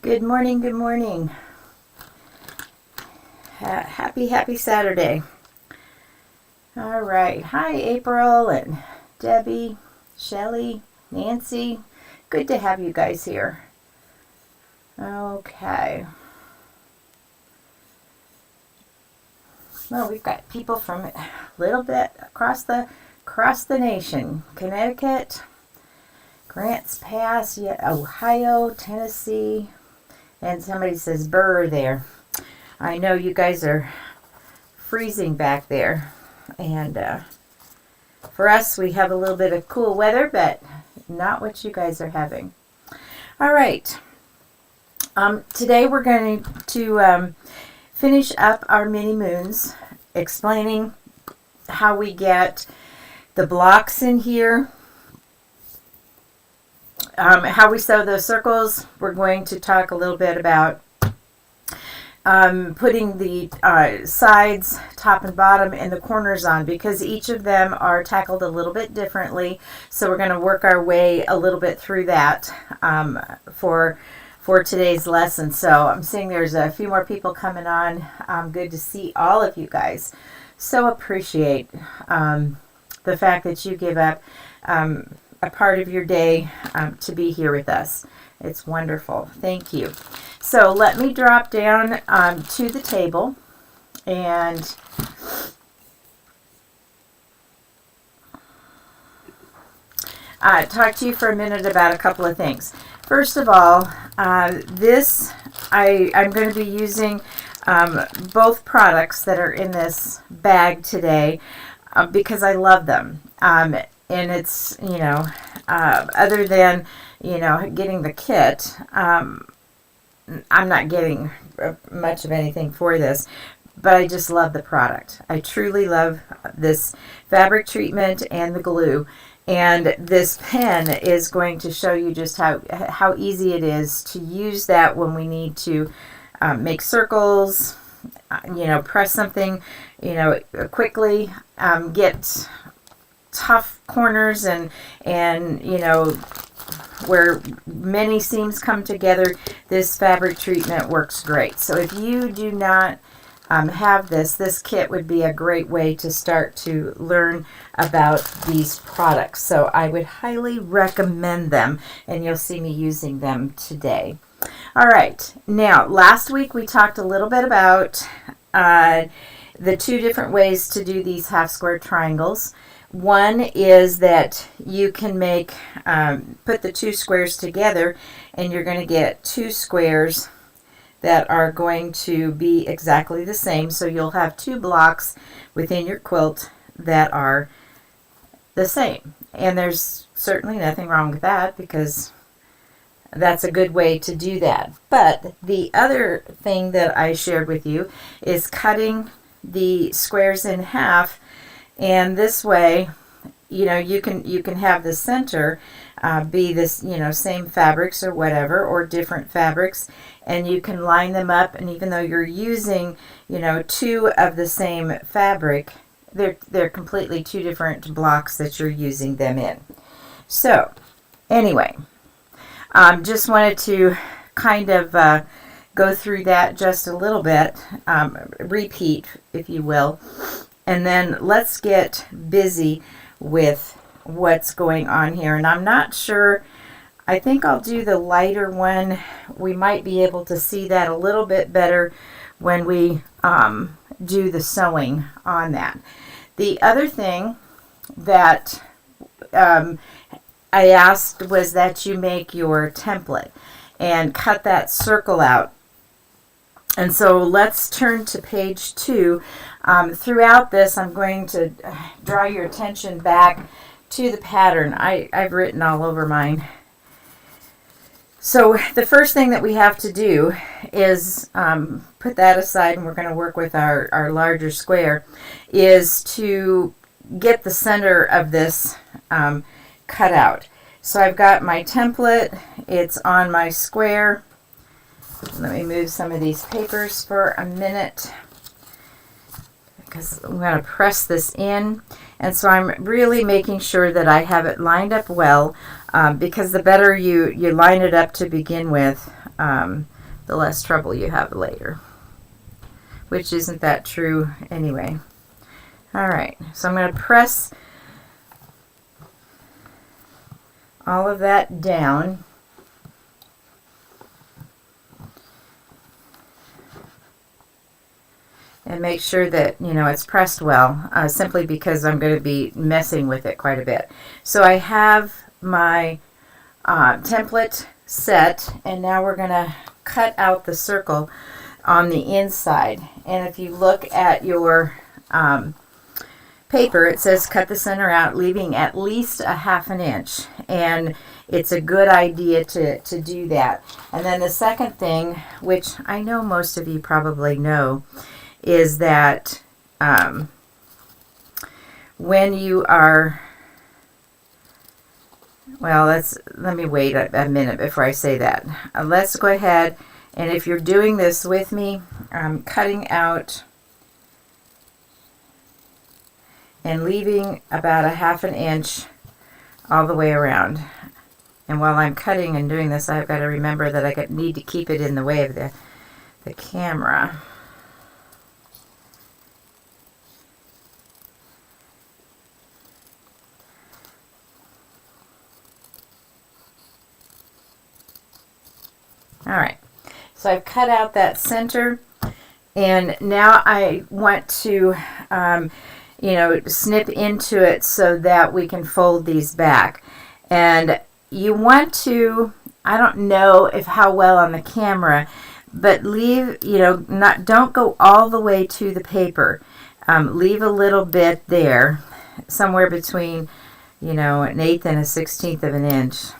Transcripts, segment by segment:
Good morning, good morning. Happy Saturday. All right. Hi, April and Debbie, Shelly, Nancy. Good to have you guys here. Okay. Well, we've got people from a little bit across the nation. Connecticut, Grants Pass, Ohio, Tennessee, and somebody says Burr there. I know you guys are freezing back there, and for us we have a little bit of cool weather, but not what you guys are having. All right. Today we're going to finish up our mini moons, explaining how we get the blocks in here, how we sew those circles. We're going to talk a little bit about putting the sides, top and bottom, and the corners on, because each of them are tackled a little bit differently. So we're going to work our way a little bit through that for today's lesson. So I'm seeing there's a few more people coming on. Good to see all of you guys. So appreciate the fact that you give up a part of your day to be here with us. It's wonderful. Thank you. So let me drop down to the table and talk to you for a minute about a couple of things. First of all, I'm going to be using both products that are in this bag today because I love them. And it's, other than, getting the kit, I'm not getting much of anything for this, but I just love the product. I truly love this fabric treatment and the glue. And this pen is going to show you just how easy it is to use that when we need to make circles, press something, quickly, get tough corners and where many seams come together. This fabric treatment works great. So if you do not have this kit would be a great way to start to learn about these products. So I would highly recommend them, and you'll see me using them today. All right. Now, last week we talked a little bit about the two different ways to do these half square triangles. One is that you can put the two squares together, and you're going to get two squares that are going to be exactly the same. So you'll have two blocks within your quilt that are the same. And there's certainly nothing wrong with that, because that's a good way to do that. But the other thing that I shared with you is cutting the squares in half. And this way, you can have the center be this, same fabrics or whatever, or different fabrics, and you can line them up. And even though you're using, two of the same fabric, they're completely two different blocks that you're using them in. So, anyway, just wanted to kind of go through that just a little bit, repeat, if you will. And then let's get busy with what's going on here. And I'm not sure, I think I'll do the lighter one. We might be able to see that a little bit better when we do the sewing on that. The other thing that I asked was that you make your template and cut that circle out. And so let's turn to page 2. Throughout this, I'm going to draw your attention back to the pattern. I've written all over mine. So the first thing that we have to do is put that aside, and we're going to work with our larger square, is to get the center of this cut out. So I've got my template. It's on my square. Let me move some of these papers for a minute, because I'm going to press this in. And so I'm really making sure that I have it lined up well, because the better you line it up to begin with, the less trouble you have later. Which isn't that true anyway. Alright, so I'm going to press all of that down. And make sure that, you know, it's pressed well, simply because I'm going to be messing with it quite a bit. So I have my template set, and now we're going to cut out the circle on the inside. And if you look at your paper, it says cut the center out, leaving at least a 1/2 inch. And it's a good idea to do that. And then the second thing, which I know most of you probably know, is that when you are, well, let me wait a minute before I say that. Let's go ahead, and if you're doing this with me, I'm cutting out and leaving about a 1/2 inch all the way around. And while I'm cutting and doing this, I've got to remember that I need to keep it in the way of the camera. Alright, so I've cut out that center, and now I want to, you know, snip into it so that we can fold these back. And you want to, I don't know if how well on the camera, but leave, you know, don't go all the way to the paper. Leave a little bit there, somewhere between, you know, 1/8 and a 1/16 of an inch.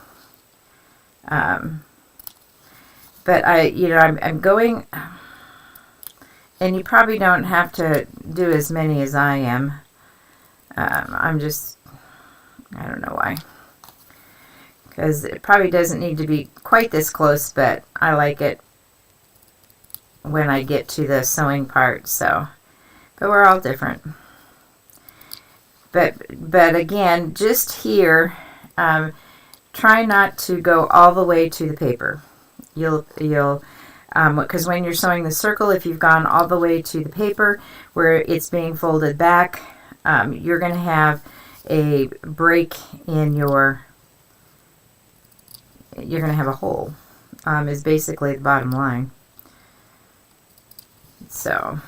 But I'm going, and you probably don't have to do as many as I am. I don't know why. Because it probably doesn't need to be quite this close, but I like it when I get to the sewing part, so. But we're all different. But again, just here, try not to go all the way to the paper. You'll because when you're sewing the circle, if you've gone all the way to the paper where it's being folded back, you're going to have a break in you're going to have a hole, is basically the bottom line. So,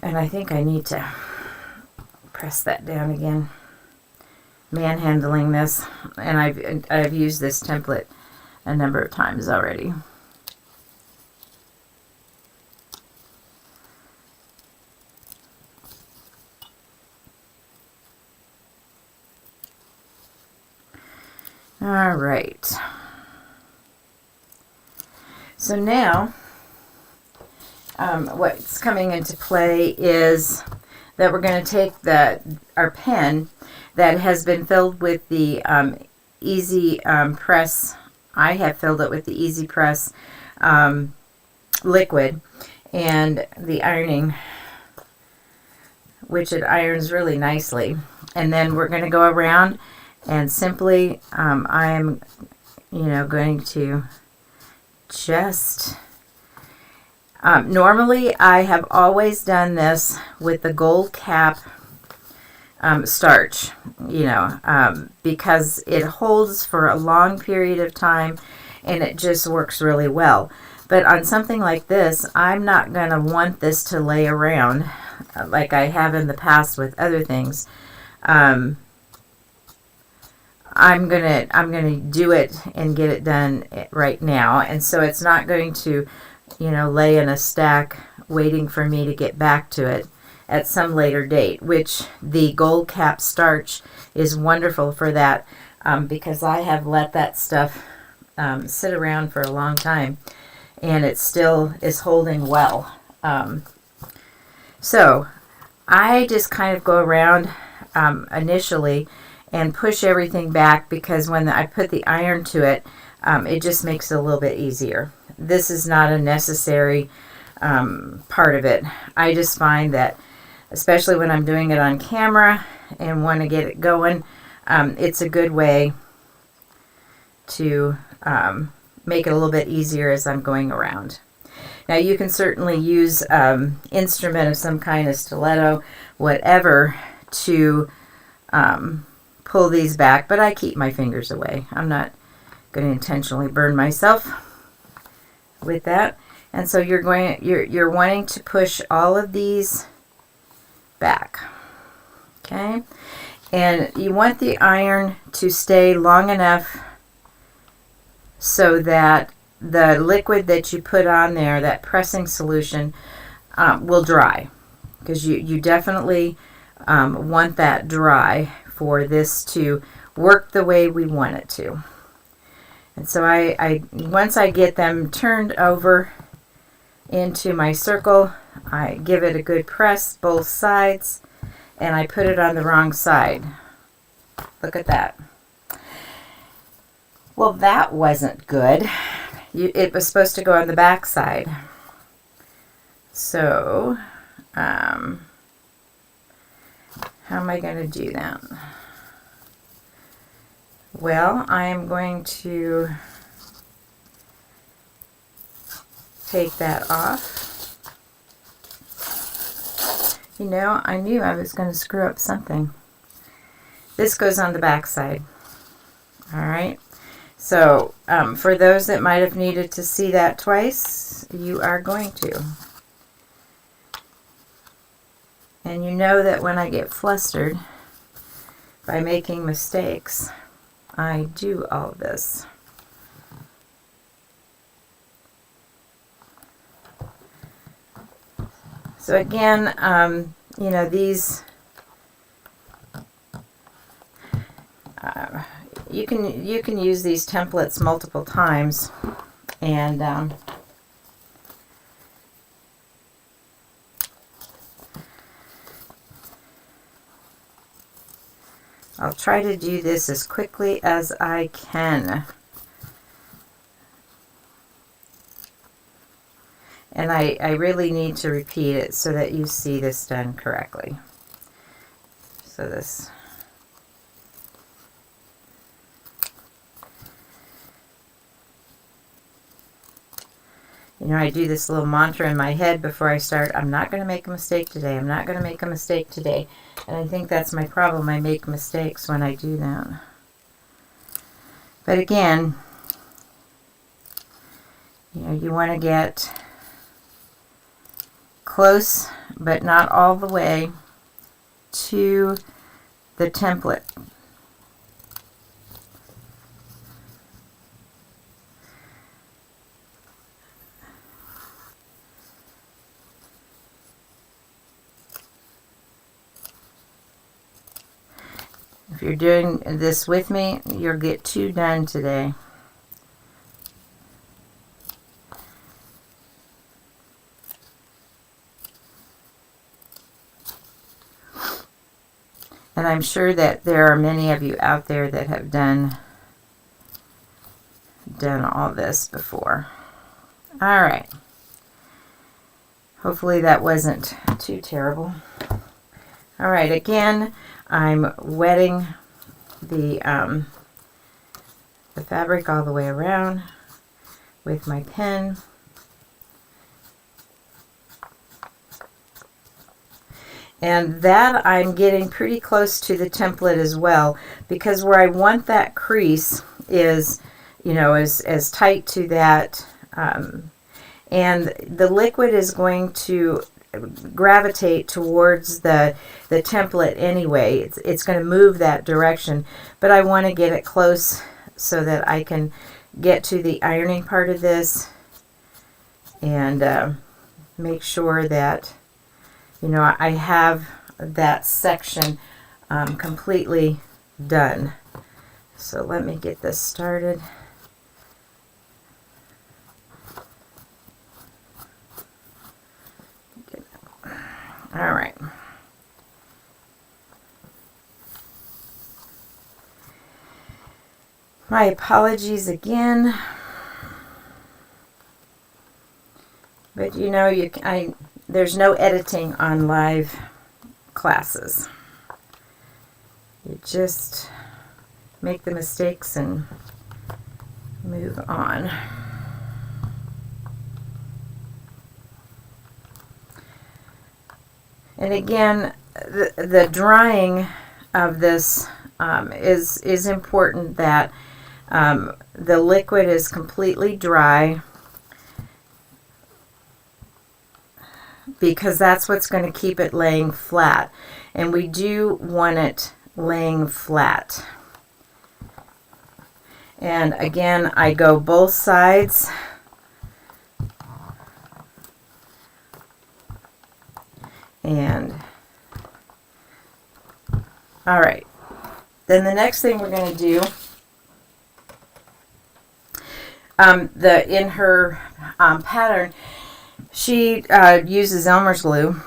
and I think I need to press that down again. Manhandling this, and I've used this template a number of times already. All right. So now, what's coming into play is that we're going to take our pen that has been filled with the Easy Press. I have filled it with the Easy Press liquid and the ironing, which it irons really nicely. And then we're going to go around and simply, I'm, going to just, normally I have always done this with the gold cap starch, because it holds for a long period of time and it just works really well. But on something like this, I'm not going to want this to lay around like I have in the past with other things. I'm gonna do it and get it done right now, and so it's not going to, lay in a stack waiting for me to get back to it at some later date, which the gold cap starch is wonderful for that, because I have let that stuff sit around for a long time and it still is holding well. So I just kind of go around initially and push everything back, because when I put the iron to it, it just makes it a little bit easier. This is not a necessary part of it. I just find that, especially when I'm doing it on camera and want to get it going, it's a good way to make it a little bit easier as I'm going around. Now you can certainly use instrument of some kind, of stiletto, whatever, to pull these back, but I keep my fingers away. I'm not going to intentionally burn myself with that. And so you're wanting to push all of these back. Okay? And you want the iron to stay long enough so that the liquid that you put on there, that pressing solution, will dry. Because you definitely want that dry for this to work the way we want it to. And so I once I get them turned over into my circle, I give it a good press, both sides, and I put it on the wrong side. Look at that. Well, that wasn't good. It was supposed to go on the back side. So, how am I going to do that? Well, I am going to take that off. You know, I knew I was going to screw up something. This goes on the back side. All right. So, for those that might have needed to see that twice, you are going to. And you know that when I get flustered by making mistakes, I do all of this. So again, you know, these, you can use these templates multiple times, and I'll try to do this as quickly as I can. And I really need to repeat it so that you see this done correctly. So this. You know, I do this little mantra in my head before I start. I'm not going to make a mistake today. I'm not going to make a mistake today. And I think that's my problem. I make mistakes when I do that. But again, you know, you want to get close, but not all the way to the template. If you're doing this with me, you'll get 2 done today. And I'm sure that there are many of you out there that have done all this before. All right. Hopefully that wasn't too terrible. All right, again, I'm wetting the fabric all the way around with my pen. And that I'm getting pretty close to the template as well, because where I want that crease is, you know, as tight to that, and the liquid is going to gravitate towards the template anyway. It's going to move that direction, but I want to get it close so that I can get to the ironing part of this and make sure that, you know, I have that section completely done. So let me get this started. All right. My apologies again. But you know, there's no editing on live classes. You just make the mistakes and move on. And again, the drying of this is important, that the liquid is completely dry, because that's what's going to keep it laying flat. And we do want it laying flat. And again, I go both sides. And all right, then the next thing we're going to do, in her pattern, she uses Elmer's glue.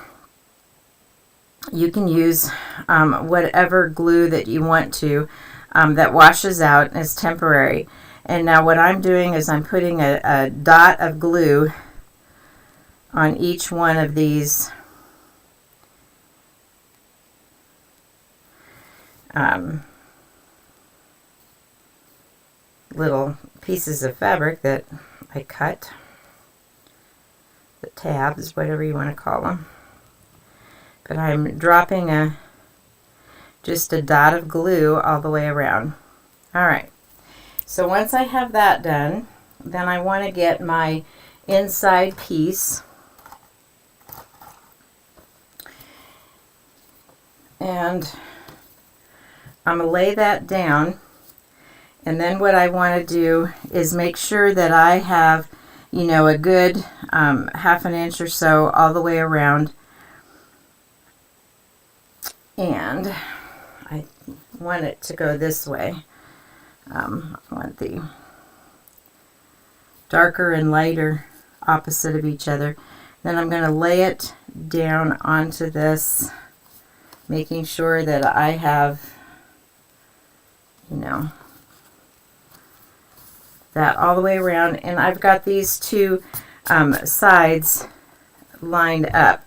You can use whatever glue that you want to, that washes out and is temporary. And now what I'm doing is I'm putting a dot of glue on each one of these little pieces of fabric that I cut, the tabs, whatever you want to call them. But I'm dropping just a dot of glue all the way around. Alright, so once I have that done, then I want to get my inside piece, and I'm going to lay that down. And then what I want to do is make sure that I have, a good half an inch or so all the way around. And I want it to go this way. I want the darker and lighter opposite of each other. Then I'm going to lay it down onto this, making sure that I have, that all the way around. And I've got these two sides lined up.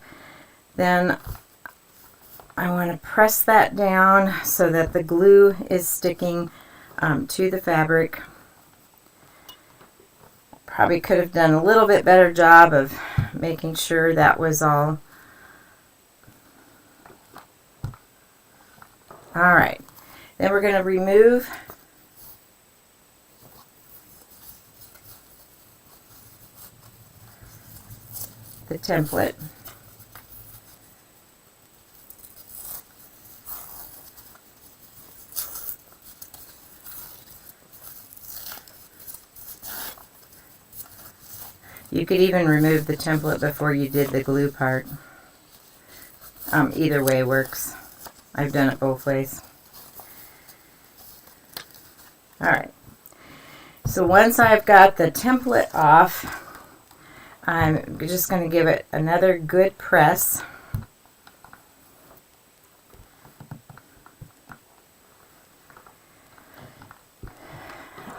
Then I want to press that down so that the glue is sticking to the fabric. Probably could have done a little bit better job of making sure that was all. Alright, then we're going to remove the template. You could even remove the template before you did the glue part. Either way works. I've done it both ways. Alright, so once I've got the template off, I'm just going to give it another good press.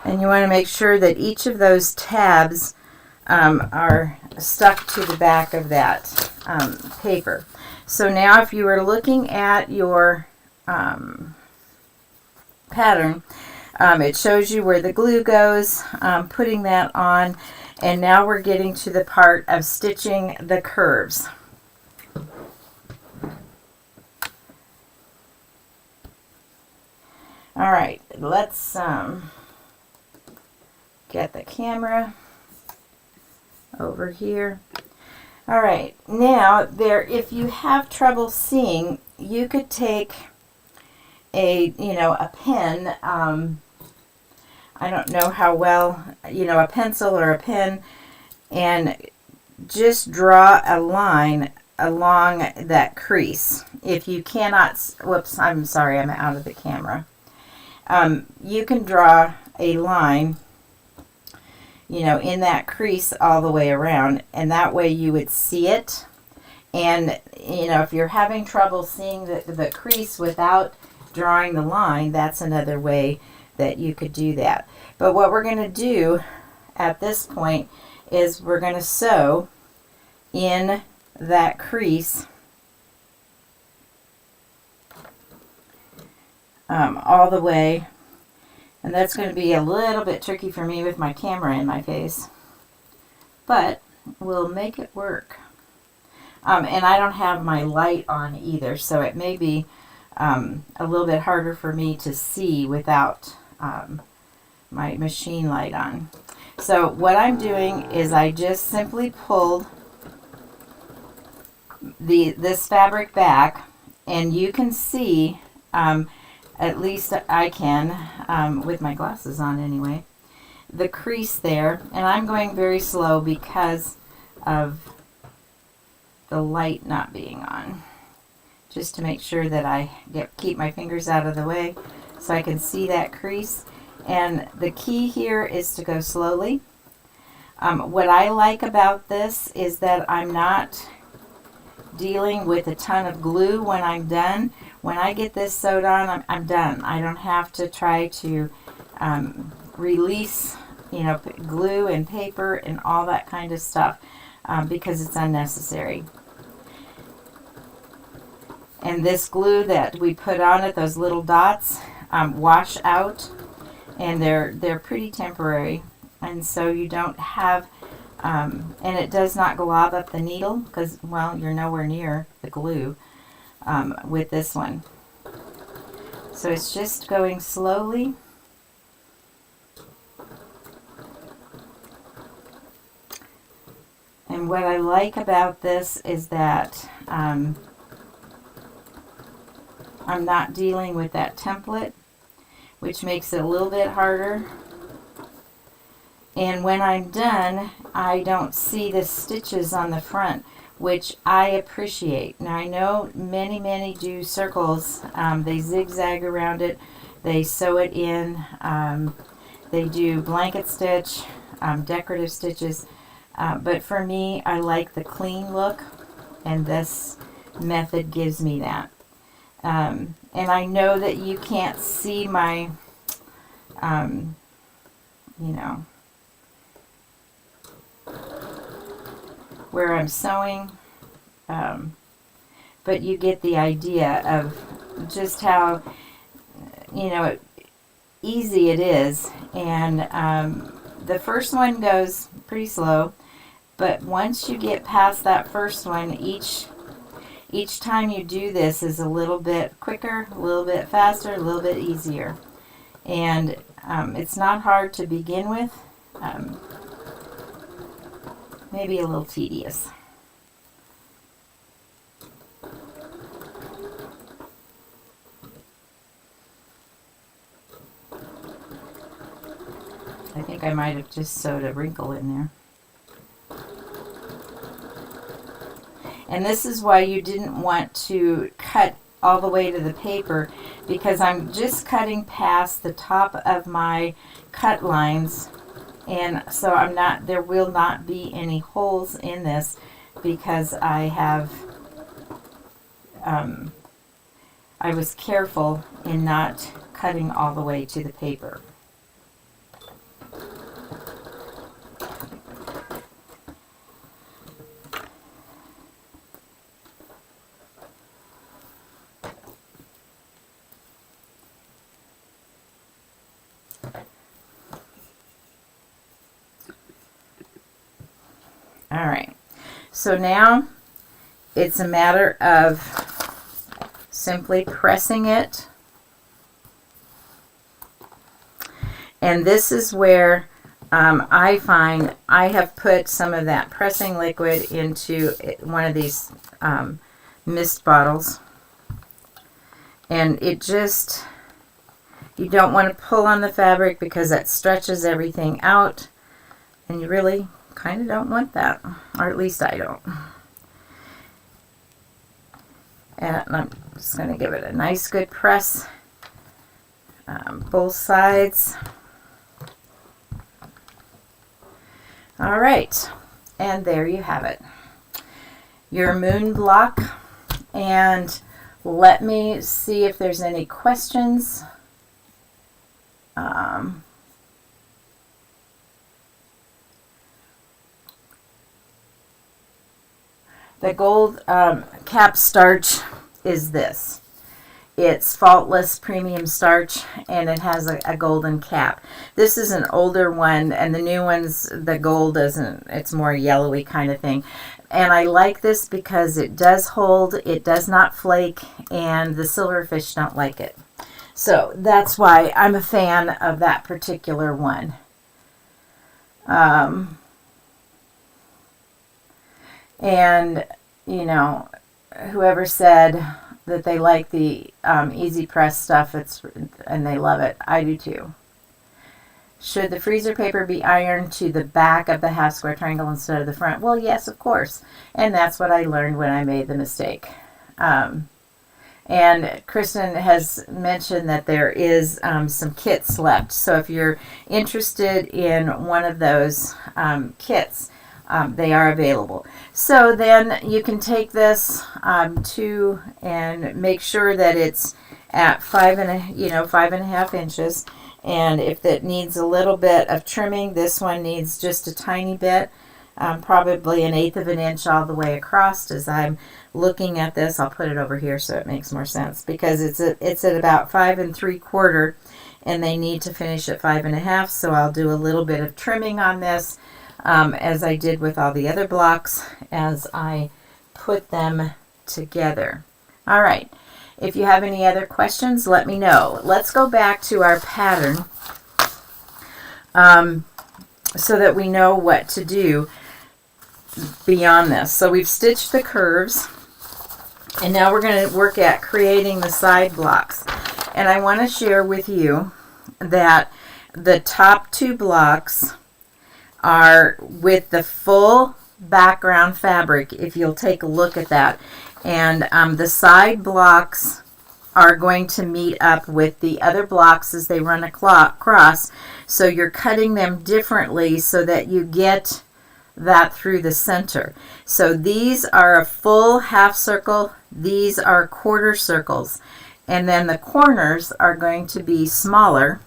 And you want to make sure that each of those tabs are stuck to the back of that paper. So now if you were looking at your pattern, it shows you where the glue goes, putting that on, and now we're getting to the part of stitching the curves. Alright, let's get the camera over here. Alright, now if you have trouble seeing, you could take a pen, I don't know how well, a pencil or a pen, and just draw a line along that crease. If you cannot, whoops, I'm sorry, I'm out of the camera. You can draw a line, in that crease all the way around, and that way you would see it. And, if you're having trouble seeing the crease without drawing the line, that's another way that you could do that. But what we're going to do at this point is we're going to sew in that crease all the way, And that's going to be a little bit tricky for me with my camera in my face. But we'll make it work. And I don't have my light on either, so it may be a little bit harder for me to see without my machine light on. So what I'm doing is I just simply pulled this fabric back, and you can see, at least I can, with my glasses on anyway, the crease there. And I'm going very slow because of the light not being on, just to make sure that I keep my fingers out of the way so I can see that crease. And the key here is to go slowly. What I like about this is that I'm not dealing with a ton of glue when I'm done. When I get this sewed on, I'm done. I don't have to try to release, glue and paper and all that kind of stuff because it's unnecessary. And this glue that we put on it, those little dots, wash out, and they're pretty temporary. And so you don't have, and it does not glob up the needle because, well, you're nowhere near the glue with this one. So it's just going slowly. And what I like about this is that I'm not dealing with that template, which makes it a little bit harder. And when I'm done, I don't see the stitches on the front, which I appreciate. Now I know many do circles. They zigzag around it. They sew it in. They do blanket stitch, decorative stitches. But for me, I like the clean look, and this method gives me that. And I know that you can't see my, where I'm sewing, but you get the idea of just how, easy it is. And the first one goes pretty slow, but once you get past that first one, each time you do this is a little bit quicker, a little bit faster, a little bit easier. And it's not hard to begin with. Maybe a little tedious. I think I might have just sewed a wrinkle in there. And this is why you didn't want to cut all the way to the paper, because I'm just cutting past the top of my cut lines. And so there will not be any holes in this because I was careful in not cutting all the way to the paper. All right, so now it's a matter of simply pressing it. And this is where I find I have put some of that pressing liquid into one of these mist bottles. And it just, you don't want to pull on the fabric because that stretches everything out. And you really kind of don't want that, or at least I don't. And I'm just going to give it a nice good press, both sides. All right, and there you have it, your moon block. And let me see if there's any questions. The gold cap starch is this. It's faultless premium starch, and it has a golden cap. This is an older one, and the new ones, the gold isn't, it's more yellowy kind of thing. And I like this because it does hold, it does not flake, and the silverfish don't like it. So that's why I'm a fan of that particular one. And, you know, whoever said that they like the easy press stuff, and they love it. I do too. Should the freezer paper be ironed to the back of the half square triangle instead of the front? Well, yes, of course. And that's what I learned when I made the mistake. And Kristen has mentioned that there is some kits left. So if you're interested in one of those kits, they are available. So then you can take this and make sure that it's at 5.5 inches. And if it needs a little bit of trimming, this one needs just a tiny bit, probably 1/8 of an inch all the way across. As I'm looking at this, I'll put it over here so it makes more sense, because it's at about 5 3/4, and they need to finish at 5.5. So I'll do a little bit of trimming on this, as I did with all the other blocks, as I put them together. All right. If you have any other questions, let me know. Let's go back to our pattern so that we know what to do beyond this. So we've stitched the curves, and now we're going to work at creating the side blocks. And I want to share with you that the top 2 blocks are with the full background fabric, if you'll take a look at that. And the side blocks are going to meet up with the other blocks as they run across. So you're cutting them differently so that you get that through the center. So these are a full half circle. These are quarter circles. And then the corners are going to be smaller.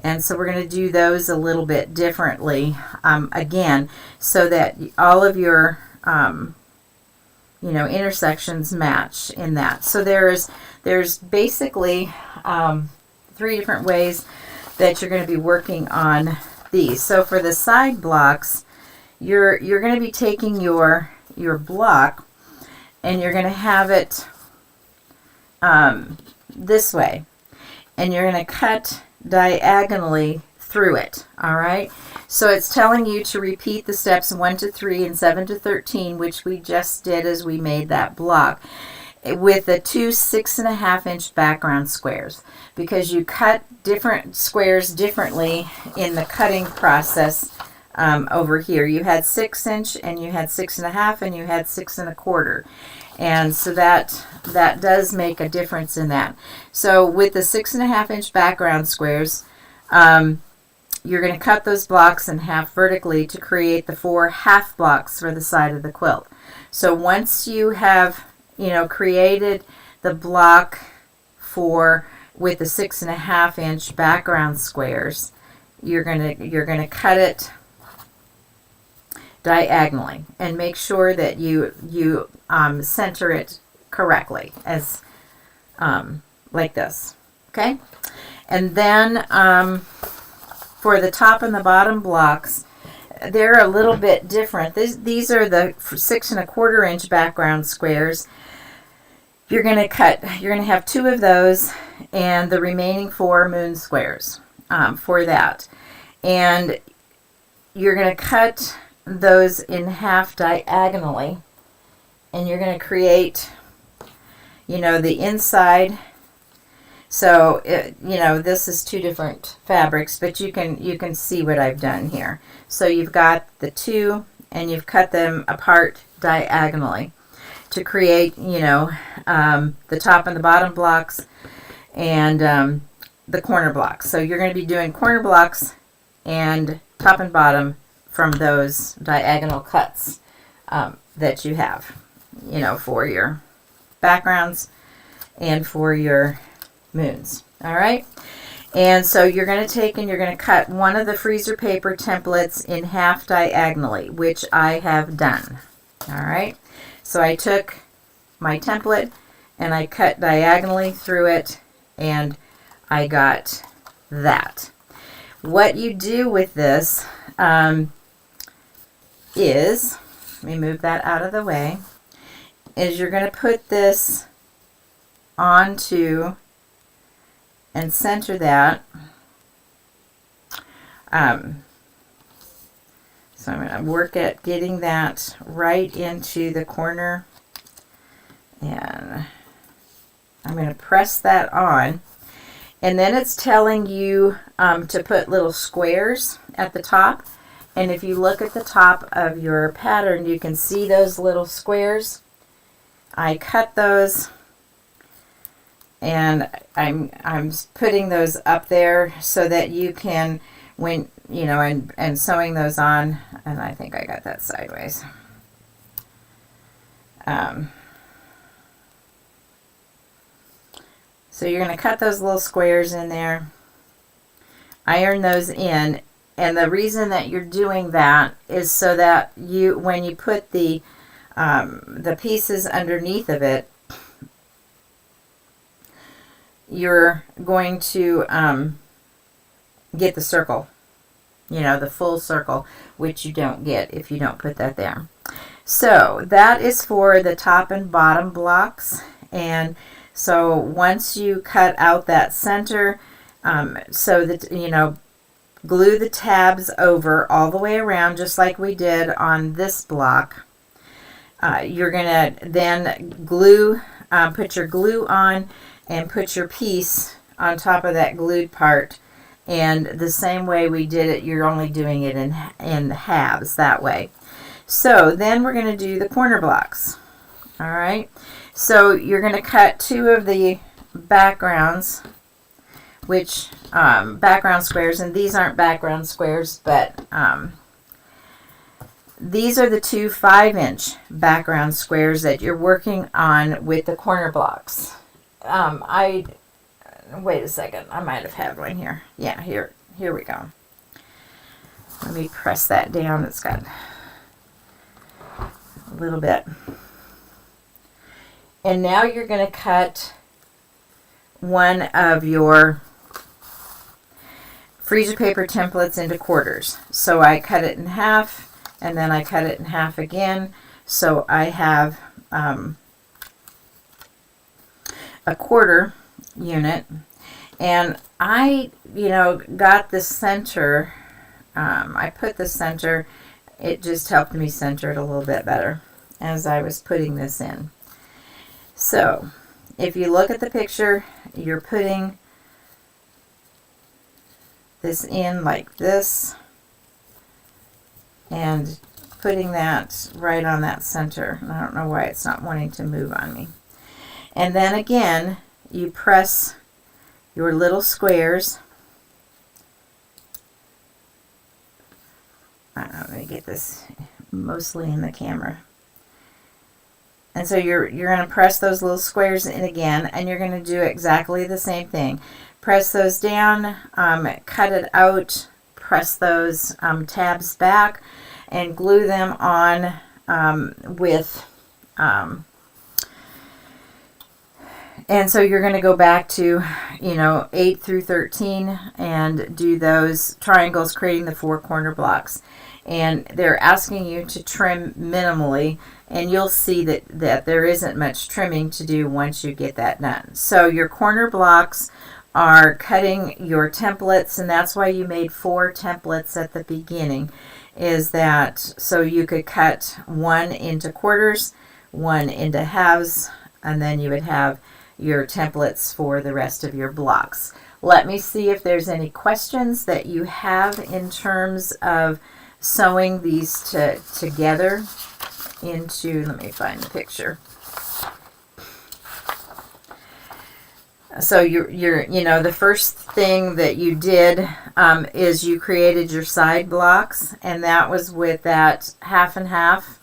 And so we're going to do those a little bit differently again, so that all of your intersections match in that. So there's basically 3 different ways that you're going to be working on these. So for the side blocks, you're going to be taking your block, and you're going to have it this way, and you're going to cut diagonally through it. All right, so it's telling you to repeat the steps 1 to 3 and 7 to 13, which we just did as we made that block, with the 2 6.5-inch background squares, because you cut different squares differently in the cutting process. Over here you had 6-inch, and you had 6.5, and you had 6 1/4, and so that does make a difference in that. So with the 6.5-inch background squares, you're going to cut those blocks in half vertically to create the 4 half blocks for the side of the quilt. So once you have created the block with the 6.5-inch background squares, you're gonna cut it diagonally, and make sure that you center it correctly, as like this. Okay, and then for the top and the bottom blocks, they're a little bit different. These are the 6 1/4-inch background squares. You're going to have 2 of those, and the remaining 4 moon squares for that. And you're going to cut those in half diagonally, and you're going to create, the inside. So, this is 2 different fabrics, but you can see what I've done here. So you've got the 2, and you've cut them apart diagonally to create, the top and the bottom blocks, and the corner blocks. So you're going to be doing corner blocks and top and bottom from those diagonal cuts that you have, for your backgrounds and for your moons. All right, and so you're going to take and you're going to cut one of the freezer paper templates in half diagonally, which I have done. All right, so I took my template and I cut diagonally through it, and I got that. What you do with this is, let me move that out of the way, is you're going to put this onto and center that. So I'm going to work at getting that right into the corner, and I'm going to press that on. And then it's telling you to put little squares at the top. And if you look at the top of your pattern, you can see those little squares. I cut those, and I'm putting those up there so that you can, when you know, and sewing those on. And I think I got that sideways. So you're going to cut those little squares in there, iron those in, and the reason that you're doing that is so that you, when you put the pieces underneath of it, you're going to get the circle, you know, the full circle, which you don't get if you don't put that there. So that is for the top and bottom blocks. And so once you cut out that center, so that, you know, glue the tabs over all the way around, just like we did on this block. You're going to then glue, put your glue on and put your piece on top of that glued part. And the same way we did it, you're only doing it in halves that way. So then we're going to do the corner blocks. All right. So you're going to cut two of the backgrounds, which background squares, and these aren't background squares, but these are the two 5-inch background squares that you're working on with the corner blocks. Wait a second, I might have had one here. Yeah, here we go. Let me press that down. It's got a little bit. And now you're going to cut one of your freezer paper templates into quarters. So I cut it in half, and then I cut it in half again. So I have a quarter unit, and I, you know, got the center. I put the center. It just helped me center it a little bit better as I was putting this in. So if you look at the picture, you're putting this in like this and putting that right on that center. I don't know why it's not wanting to move on me. And then again, you press your little squares. Let me get this mostly in the camera. And so you're going to press those little squares in again, and you're going to do exactly the same thing. Press those down, cut it out, press those tabs back, and glue them on with... and so you're going to go back to, you know, 8 through 13 and do those triangles, creating the 4 corner blocks. And they're asking you to trim minimally, and you'll see that there isn't much trimming to do once you get that done. So your corner blocks are cutting your templates, and that's why you made 4 templates at the beginning, is that so you could cut one into quarters, one into halves, and then you would have your templates for the rest of your blocks. Let me see if there's any questions that you have in terms of sewing these together into, let me find the picture. So you know, the first thing that you did is you created your side blocks, and that was with that half and half.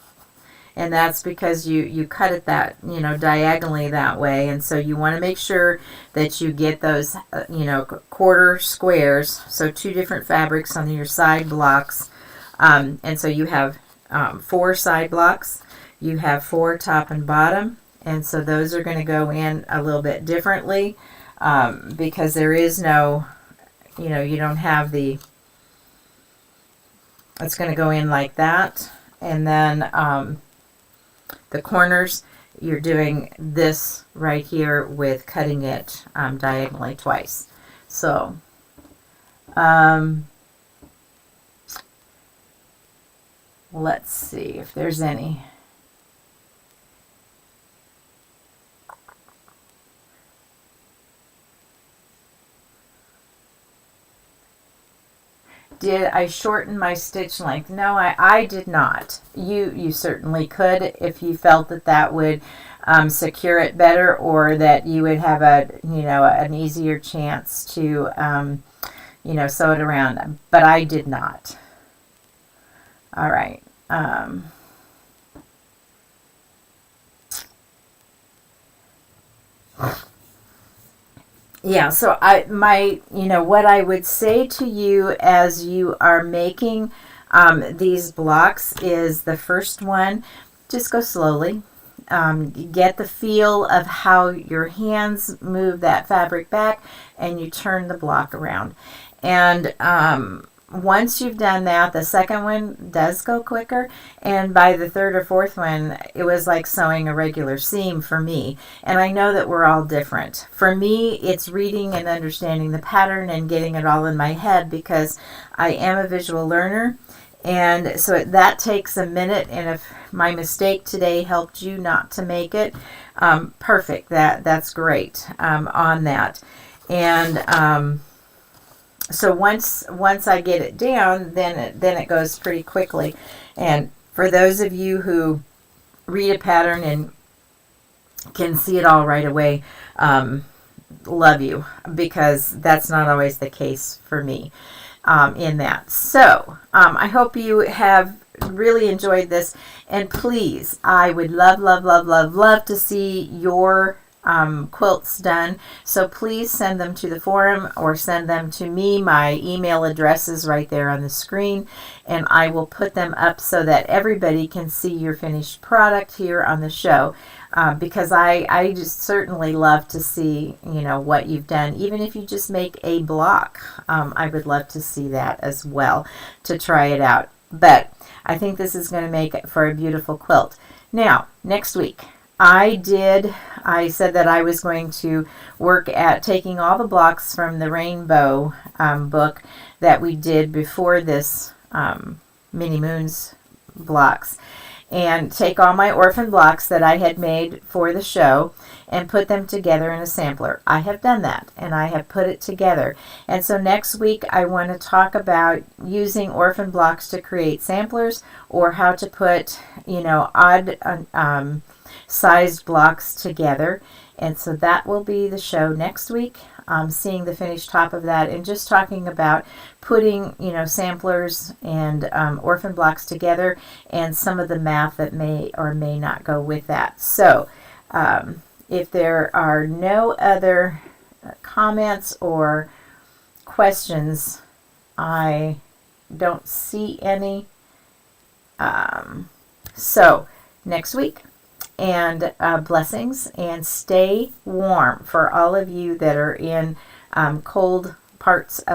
And that's because you cut it that, you know, diagonally that way. And so you want to make sure that you get those, you know, quarter squares. So 2 different fabrics on your side blocks. And so you have 4 side blocks. You have 4 top and bottom. And so those are going to go in a little bit differently because there is no, you don't have the, it's going to go in like that. And then the corners, you're doing this right here with cutting it diagonally twice. So let's see if there's any. Did I shorten my stitch length? No, I did not. You certainly could if you felt that would secure it better, or that you would have an easier chance to sew it around. But I did not. All right. Yeah, so what I would say to you as you are making these blocks is, the first one, just go slowly. Get the feel of how your hands move that fabric back, and you turn the block around. And once you've done that, the second one does go quicker, and by the third or fourth one, it was like sewing a regular seam for me. And I know that we're all different. For me, it's reading and understanding the pattern and getting it all in my head, because I am a visual learner, and so that takes a minute. And if my mistake today helped you not to make it, perfect. That's great on that. And so once I get it down, then it goes pretty quickly. And for those of you who read a pattern and can see it all right away, love you, because that's not always the case for me in that. So I hope you have really enjoyed this, and please, I would love to see your quilts done. So please send them to the forum or send them to me. My email address is right there on the screen, and I will put them up so that everybody can see your finished product here on the show, because I just certainly love to see what you've done. Even if you just make a block, I would love to see that as well, to try it out. But I think this is going to make it for a beautiful quilt. Now, next week, I said that I was going to work at taking all the blocks from the Rainbow book that we did before this Mini Moons blocks, and take all my orphan blocks that I had made for the show and put them together in a sampler. I have done that, and I have put it together. And so next week I want to talk about using orphan blocks to create samplers, or how to put odd sized blocks together. And so that will be the show next week, seeing the finished top of that, and just talking about putting samplers and orphan blocks together, and some of the math that may or may not go with that. So if there are no other comments or questions, I don't see any. So next week, and blessings, and stay warm for all of you that are in cold parts of